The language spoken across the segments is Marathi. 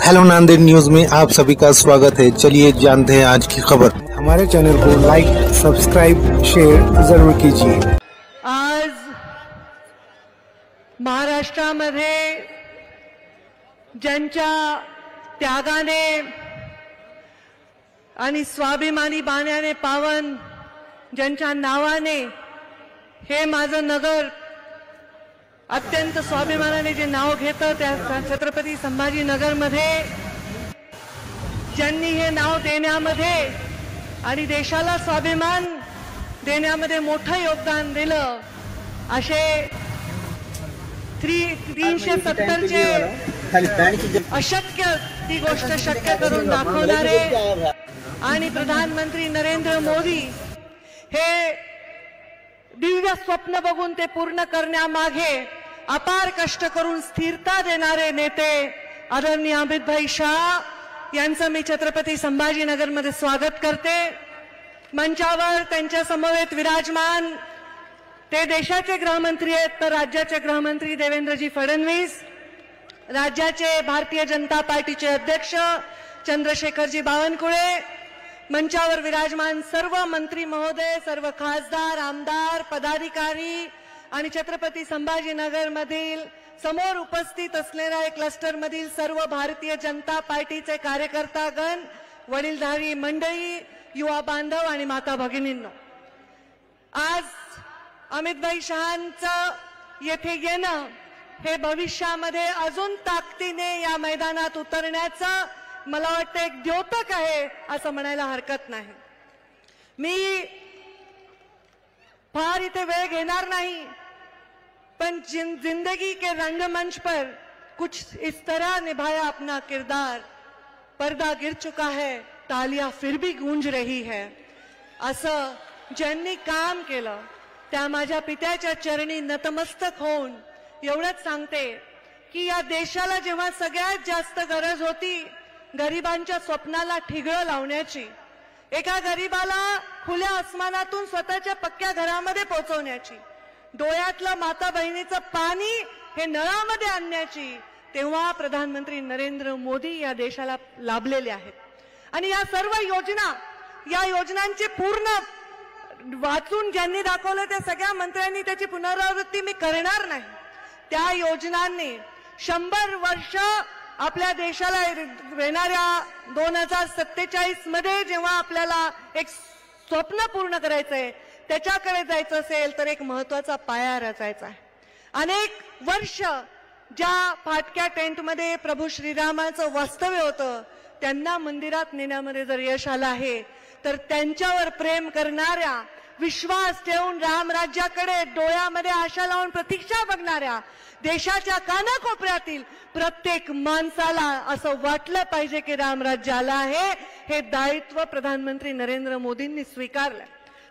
हेलो नांदेड़ न्यूज में आप सभी का स्वागत है। चलिए जानते हैं आज की खबर। हमारे चैनल को लाइक, सब्सक्राइब, शेयर जरूर कीजिए। आज महाराष्ट्रामध्ये ज्यांच्या त्यागाने आणि स्वाभिमानी बाण्याने पावन ज्यांच्या नावाने हे माझं नगर अत्यंत स्वाभिमानाने जे नाव घेतं त्या छत्रपती संभाजीनगर मध्ये ज्यांनी हे नाव देण्यामध्ये आणि देशाला स्वाभिमान देण्यामध्ये मोठं योगदान दिलं असे 370 चे अशक्य ती गोष्ट शक्य करून दाखवणारे आणि प्रधानमंत्री नरेंद्र मोदी हे दिव्य स्वप्न बघून ते पूर्ण करण्यामागे अपार कष्ट करून स्थिरता देणारे नेते आदरणीय अमित भाई शाह यांचं मी छत्रपती संभाजीनगर मध्ये स्वागत करते। मंचावर त्यांच्या समवेत विराजमान ते देशाचे गृहमंत्री आहेत तर राज्याचे गृहमंत्री देवेंद्रजी फडणवीस, राज्याचे भारतीय जनता पार्टीचे अध्यक्ष चंद्रशेखरजी बावनकुळे, मंचावर विराजमान सर्व मंत्री महोदय, सर्व खासदार, आमदार, पदाधिकारी आणि छत्रपती संभाजीनगर मधील समोर उपस्थित असलेल्या एक क्लस्टर मधील सर्व भारतीय जनता पार्टीचे कार्यकर्तागण, वडीलधारी मंडळी, युवा बांधव आणि माता भगिनींनो, आज अमितभाई शहांचं येथे येणं हे भविष्यामध्ये अजून ताकदीने या मैदानात उतरण्याचं मला वाटतं एक द्योतक आहे असं म्हणायला हरकत नाही। मी फार इथे वेळ घेणार नहीं, पण जिंदगी के रंगमंच पर कुछ इस तरह निभाया अपना किरदार, पर्दा गिर चुका है, तालियां फिर भी गूंज रही है असं ज्यांनी काम केलं त्या माझ्या पित्याच्या चरणी नतमस्तक होऊन एवढंच सांगते की या देशाला जेव्हा सगळ्यात जास्त गरज होती गरिबांच्या स्वप्नाला ठिगळं लावण्याची, एका गरीबाला खुल्या आसमानातून स्वतःच्या पक्क्या घरामध्ये पोहोचवण्याची, डोळ्यातलं माता बहिणीचं पाणी हे नळामध्ये आणण्याची, तेव्हा प्रधानमंत्री नरेंद्र मोदी या देशाला लाभलेले आहेत। आणि या सर्व योजना, या योजनांची पूर्ण वाचून ज्यांनी दाखवलं त्या सगळ्या मंत्र्यांनी त्याची पुनरावृत्ती मी करणार नाही। त्या योजनांनी 100 वर्ष आपल्या देशाला येणाऱ्या 2047 मध्ये जेव्हा आपल्याला एक स्वप्न पूर्ण करायचंय, त्याच्याकडे जायचं असेल तर एक महत्त्वाचा पाया रचायचा आहे। अनेक वर्ष ज्या फाटक्या टेंटमध्ये प्रभू श्रीरामाचं वास्तव्य होतं त्यांना मंदिरात नेण्यामध्ये जर यश आलं आहे तर त्यांच्यावर प्रेम करणाऱ्या, विश्वास ठेवून रामराज्याकडे डोळ्यामध्ये आशा लावून प्रतीक्षा बघणाऱ्या देशाच्या कानाकोपऱ्यातील प्रत्येक माणसाला असं वाटलं पाहिजे की रामराज्य आलं आहे, हे दायित्व प्रधानमंत्री नरेंद्र मोदींनी स्वीकारलं।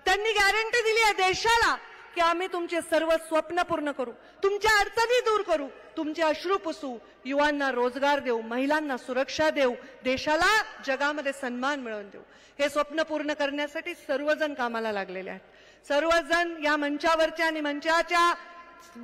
त्यांनी गॅरंटी दिली आहे देशाला की आम्ही तुमचे सर्व स्वप्न पूर्ण करू, तुमच्या अडचणी दूर करू, तुमचे अश्रू पुसू, युवांना रोजगार देऊ, महिलांना सुरक्षा देऊ, देशाला जगामध्ये सन्मान मिळवून देऊ। हे स्वप्न पूर्ण करण्यासाठी सर्वजण कामाला लागलेले आहेत। सर्वजण या मंचावरच्या आणि मंचाच्या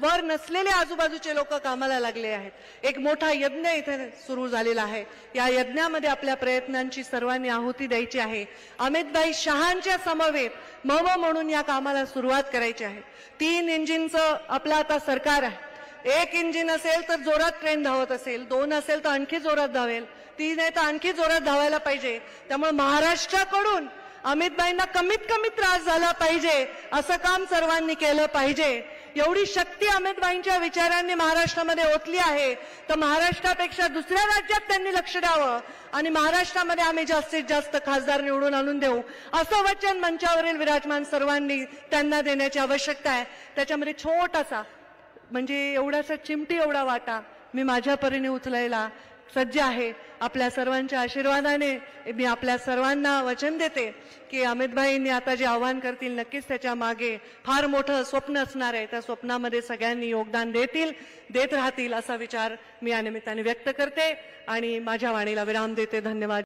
वर नसलेले आजूबाजूचे लोक कामाला लागले आहेत। एक मोठा यज्ञ इथे सुरू झालेला आहे। या यज्ञामध्ये आपल्या प्रयत्नांची सर्वांनी आहुती द्यायची आहे। अमितभाई शहांच्या समवेत मव म्हणून या कामाला सुरुवात करायची आहे। 3 इंजिनचं आपलं आता सरकार आहे। 1 इंजिन असेल तर जोरात ट्रेन धावत असेल, 2 असेल तर आणखी जोरात धावेल, 3 आहे तर आणखी जोरात धावायला पाहिजे। त्यामुळे महाराष्ट्राकडून अमितभाईंना कमीत कमी त्रास झाला पाहिजे असं काम सर्वांनी केलं पाहिजे। एवढी शक्ती अमितभाईंच्या विचारांनी महाराष्ट्रामध्ये ओतली आहे तर महाराष्ट्रापेक्षा दुसऱ्या राज्यात त्यांनी लक्ष द्यावं आणि महाराष्ट्रामध्ये आम्ही जास्तीत जास्त खासदार निवडून आणून देऊ असं वचन मंचावरील विराजमान सर्वांनी त्यांना देण्याची आवश्यकता आहे। त्याच्यामध्ये छोटासा म्हणजे एवढासा चिमटी एवढा वाटा मी माझ्या परीने उचलायला सज्ज आहे। आपल्या सर्वांच्या आशीर्वादाने मी आपल्या सर्वांना वचन देते की अमितभाईंनी आता जे आव्हान करतील नक्कीच त्याच्या मागे फार मोठं स्वप्न असणार आहे। त्या स्वप्नामध्ये सगळ्यांनी योगदान देत राहतील असा विचार मी या निमित्ताने व्यक्त करते आणि माझ्या वाणीला विराम देते। धन्यवाद।